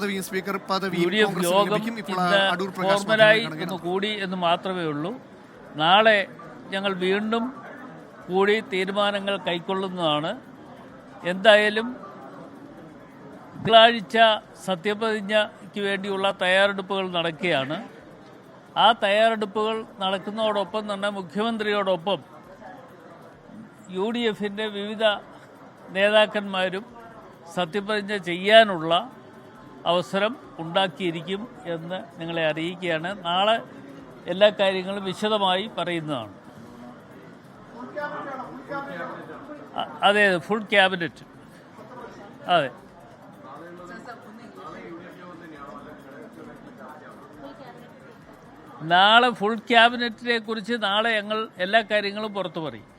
Speaker പദവി യോഗം ഫോർമലായി ഒന്ന് കൂടി എന്ന് മാത്രമേ ഉള്ളൂ. നാളെ ഞങ്ങൾ വീണ്ടും കൂടി തീരുമാനങ്ങൾ കൈക്കൊള്ളുന്നതാണ്. എന്തായാലും തിങ്കളാഴ്ച സത്യപ്രതിജ്ഞയ്ക്ക് വേണ്ടിയുള്ള തയ്യാറെടുപ്പുകൾ നടക്കുകയാണ്. ആ തയ്യാറെടുപ്പുകൾ നടക്കുന്നതോടൊപ്പം തന്നെ മുഖ്യമന്ത്രിയോടൊപ്പം UDFന്റെ വിവിധ നേതാക്കന്മാരും സത്യപ്രതിജ്ഞ ചെയ്യാനുള്ള അവസരം ഉണ്ടാക്കിയിരിക്കും എന്ന് നിങ്ങളെ അറിയിക്കുകയാണ്. നാളെ എല്ലാ കാര്യങ്ങളും വിശദമായി പറയുന്നതാണ്. അതെ, ഫുൾ ക്യാബിനറ്റ്. അതെ, നാളെ ഫുൾ ക്യാബിനറ്റിനെ കുറിച്ച് നാളെ ഞങ്ങൾ എല്ലാ കാര്യങ്ങളും പുറത്തു പറയും.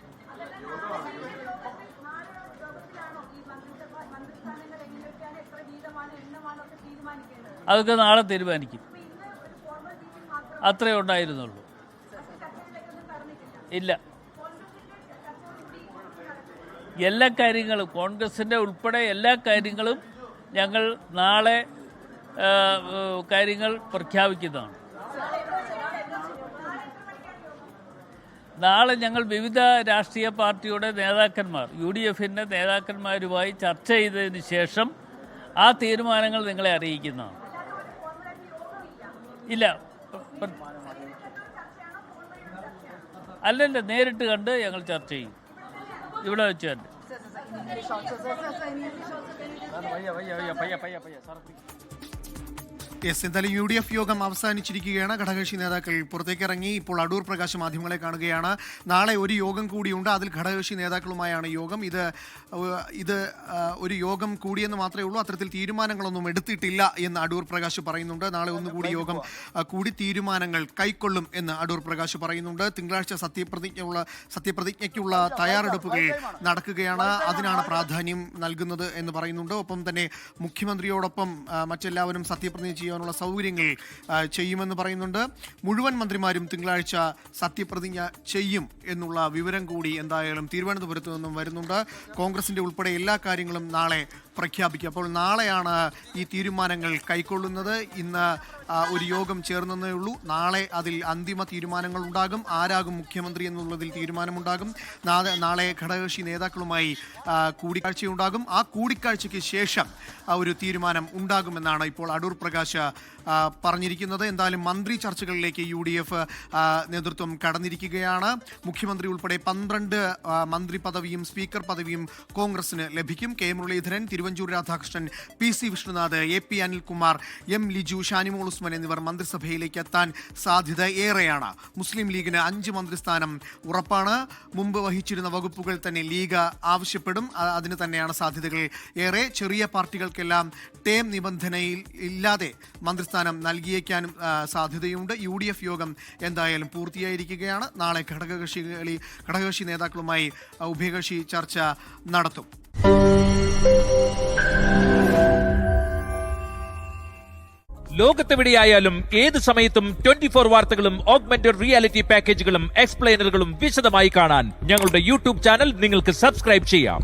അതൊക്കെ നാളെ തീരുമാനിക്കും. അത്രേ ഉണ്ടായിരുന്നുള്ളൂ. ഇല്ല, എല്ലാ കാര്യങ്ങളും കോൺഗ്രസിൻ്റെ ഉൾപ്പെടെ എല്ലാ കാര്യങ്ങളും ഞങ്ങൾ നാളെ കാര്യങ്ങൾ പ്രഖ്യാപിക്കുന്നതാണ്. നാളെ ഞങ്ങൾ വിവിധ രാഷ്ട്രീയ പാർട്ടിയുടെ നേതാക്കന്മാർ UDFന്റെ നേതാക്കന്മാരുമായി ചർച്ച ചെയ്തതിന് ശേഷം ആ തീരുമാനങ്ങൾ നിങ്ങളെ അറിയിക്കുന്നതാണ്. ഇല്ല, അല്ലല്ല, നേരിട്ട് കണ്ട് ഞങ്ങൾ ചർച്ച ചെയ്യും. ഇവിടെ വെച്ച് തന്നെ. എന്തായാലും UDF യോഗം അവസാനിച്ചിരിക്കുകയാണ്. ഘടകകക്ഷി നേതാക്കൾ പുറത്തേക്ക് ഇറങ്ങി. ഇപ്പോൾ അടൂർ പ്രകാശ് മാധ്യമങ്ങളെ കാണുകയാണ്. നാളെ ഒരു യോഗം കൂടിയുണ്ട്. അതിൽ ഘടകകക്ഷി നേതാക്കളുമായാണ് യോഗം. ഇത് ഒരു യോഗം കൂടിയെന്ന് മാത്രമേ ഉള്ളൂ. അത്തരത്തിൽ തീരുമാനങ്ങളൊന്നും എടുത്തിട്ടില്ല എന്ന് അടൂർ പ്രകാശ് പറയുന്നുണ്ട്. നാളെ ഒന്നുകൂടി യോഗം കൂടി തീരുമാനങ്ങൾ കൈക്കൊള്ളും എന്ന് അടൂർ പ്രകാശ് പറയുന്നുണ്ട്. തിങ്കളാഴ്ച സത്യപ്രതിജ്ഞയ്ക്കുള്ള തയ്യാറെടുപ്പുകൾ നടക്കുകയാണ്. അതിനാണ് പ്രാധാന്യം നൽകുന്നത് എന്ന് പറയുന്നുണ്ട്. ഒപ്പം തന്നെ മുഖ്യമന്ത്രിയോടൊപ്പം മറ്റെല്ലാവരും സത്യപ്രതിജ്ഞ ചെയ്യാനുള്ള സൗകര്യങ്ങൾ ചെയ്യുമെന്ന് പറയുന്നുണ്ട്. മുഴുവൻ മന്ത്രിമാരും തിങ്കളാഴ്ച സത്യപ്രതിജ്ഞ ചെയ്യും എന്നുള്ള വിവരം കൂടി എന്തായാലും തിരുവനന്തപുരത്ത് നിന്നും വരുന്നുണ്ട്. കോൺഗ്രസിന്റെ ഉൾപ്പെടെ എല്ലാ കാര്യങ്ങളും നാളെ പ്രഖ്യാപിക്കും. അപ്പോൾ നാളെയാണ് ഈ തീരുമാനങ്ങൾ കൈക്കൊള്ളുന്നത്. ഇന്ന് ഒരു യോഗം ചേർന്നതേ ഉള്ളൂ. നാളെ അതിൽ അന്തിമ തീരുമാനങ്ങൾ ഉണ്ടാകും. ആരാകും മുഖ്യമന്ത്രി എന്നുള്ളതിൽ തീരുമാനമുണ്ടാകും. നാളെ ഘടകകക്ഷി നേതാക്കളുമായി കൂടിക്കാഴ്ചയുണ്ടാകും. ആ കൂടിക്കാഴ്ചയ്ക്ക് ശേഷം ഒരു തീരുമാനം ഉണ്ടാകുമെന്നാണ് ഇപ്പോൾ അടൂർ പ്രകാശ് പറഞ്ഞിരിക്കുന്നത്. എന്തായാലും മന്ത്രി ചർച്ചകളിലേക്ക് UDF നേതൃത്വം കടന്നിരിക്കുകയാണ്. മുഖ്യമന്ത്രി ഉൾപ്പെടെ 12 മന്ത്രി പദവിയും സ്പീക്കർ പദവിയും കോൺഗ്രസിന് ലഭിക്കും. K Muraleedharan, Thiruvanchoor Radhakrishnan, PC Vishnunath, AP Anilkumar, M Liju, Shanimol Usman എന്നിവർ മന്ത്രിസഭയിലേക്ക് എത്താൻ സാധ്യത ഏറെയാണ്. മുസ്ലിം ലീഗിന് 5 മന്ത്രിസ്ഥാനം ഉറപ്പാണ്. മുമ്പ് വഹിച്ചിരുന്ന വകുപ്പുകൾ തന്നെ ലീഗ് ആവശ്യപ്പെടും. അതിന് തന്നെയാണ് സാധ്യതകൾ ഏറെ. ചെറിയ പാർട്ടികൾക്കെല്ലാം ടേം നിബന്ധനയിൽ ഇല്ലാതെ മന്ത്രിസ്ഥാനം നൽകിയേക്കാനും സാധ്യതയുണ്ട്. UDF യോഗം എന്തായാലും പൂർത്തിയായിരിക്കുകയാണ്. നാളെ ഘടകകക്ഷി നേതാക്കളുമായി ഉഭയകക്ഷി ചർച്ച നടത്തും. ലോകത്തെവിടെയായാലും ഏത് സമയത്തും 24 വാർത്തകളും ഓഗ്മെന്റഡ് റിയാലിറ്റി പാക്കേജുകളും എക്സ്പ്ലെയിനറുകളും വിശദമായി കാണാൻ ഞങ്ങളുടെ YouTube ചാനൽ നിങ്ങൾക്ക് സബ്സ്ക്രൈബ് ചെയ്യാം.